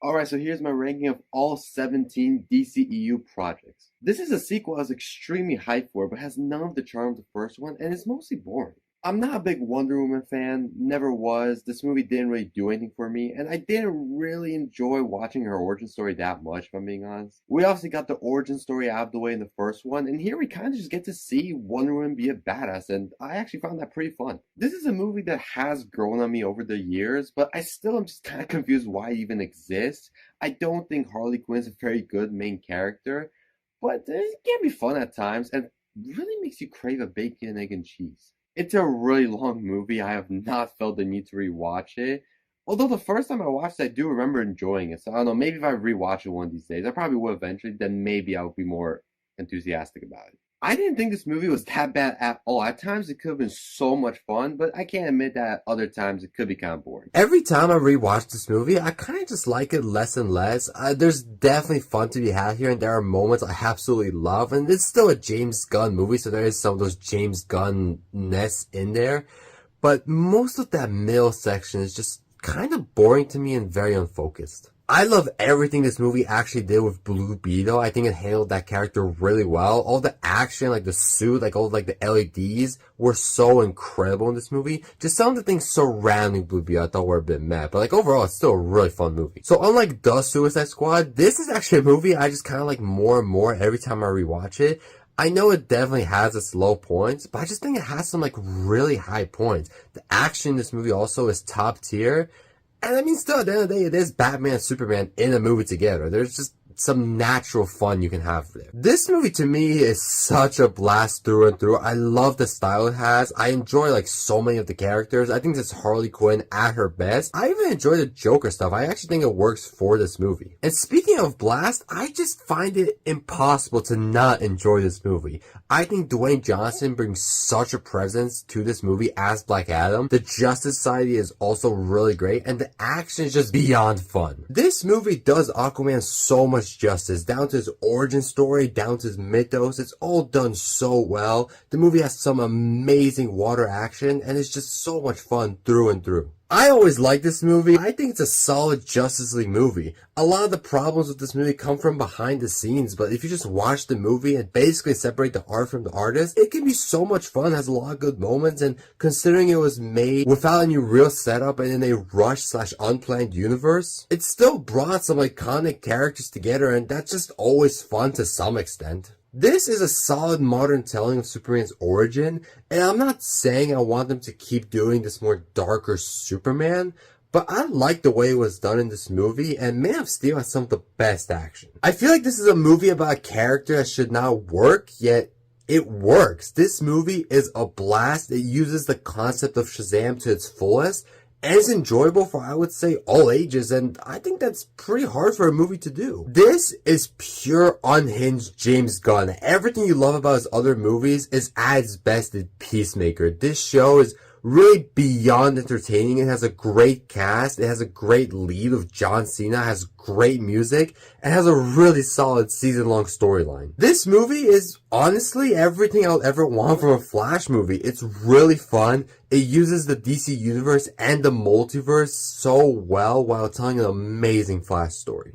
Alright, so here's my ranking of all 17 DCEU projects. This is a sequel I was extremely hyped for, but has none of the charm of the first one, and is mostly boring. I'm not a big Wonder Woman fan, never was. This movie didn't really do anything for me, and I didn't really enjoy watching her origin story that much, if I'm being honest. We obviously got the origin story out of the way in the first one, and here we kind of just get to see Wonder Woman be a badass, and I actually found that pretty fun. This is a movie that has grown on me over the years, but I still am just kind of confused why it even exists. I don't think Harley Quinn is a very good main character, but it can be fun at times, and really makes you crave a bacon, egg, and cheese. It's a really long movie. I have not felt the need to rewatch it. Although the first time I watched it, I do remember enjoying it. So I don't know, maybe if I rewatch it one of these days, I probably will eventually, then maybe I would be more enthusiastic about it. I didn't think this movie was that bad at all. At times it could have been so much fun, but I can't admit that at other times it could be kind of boring. Every time I rewatch this movie, I kind of just like it less and less. There's definitely fun to be had here, and there are moments I absolutely love, and it's still a James Gunn movie, so there is some of those James Gunn-ness in there. But most of that middle section is just kind of boring to me and very unfocused. I love everything this movie actually did with Blue Beetle. I think it handled that character really well. All the action, like the suit, like all like the LEDs were so incredible in this movie. Just some of the things surrounding Blue Beetle I thought were a bit mad, but like overall it's still a really fun movie. So unlike The Suicide Squad, this is actually a movie I just kind of like more and more every time I rewatch it. I know it definitely has its low points, but I just think it has some like really high points. The action in this movie also is top tier. And I mean, still, at the end of the day, it is Batman and Superman in a movie together. There's just some natural fun you can have there. This movie to me is such a blast through and through. I love the style it has. I enjoy like so many of the characters. I think this is Harley Quinn at her best. I even enjoy the Joker stuff. I actually think it works for this movie. And speaking of blast, I just find it impossible to not enjoy this movie. I think Dwayne Johnson brings such a presence to this movie as Black Adam. The Justice Society is also really great, and the action is just beyond fun. This movie does Aquaman so much justice, down to his origin story, down to his mythos. It's all done so well. The movie has some amazing water action, and it's just so much fun through and through. I always like this movie. I think it's a solid Justice League movie. A lot of the problems with this movie come from behind the scenes, but if you just watch the movie and basically separate the art from the artist, it can be so much fun, has a lot of good moments, and considering it was made without any real setup and in a rush/unplanned universe, it still brought some iconic characters together, and that's just always fun to some extent. This is a solid modern telling of Superman's origin, and I'm not saying I want them to keep doing this more darker Superman, but I like the way it was done in this movie, and Man of Steel has some of the best action. I feel like this is a movie about a character that should not work, yet it works. This movie is a blast. It uses the concept of Shazam to its fullest, and it's enjoyable for, I would say, all ages, and I think that's pretty hard for a movie to do. This is pure unhinged James Gunn. Everything you love about his other movies is at its best in Peacemaker. This show is really beyond entertaining. It has a great cast. It has a great lead of John Cena. It has great music. It has a really solid season-long storyline. This movie is honestly everything I would ever want from a Flash movie. It's really fun. It uses the DC universe and the multiverse so well while telling an amazing Flash story.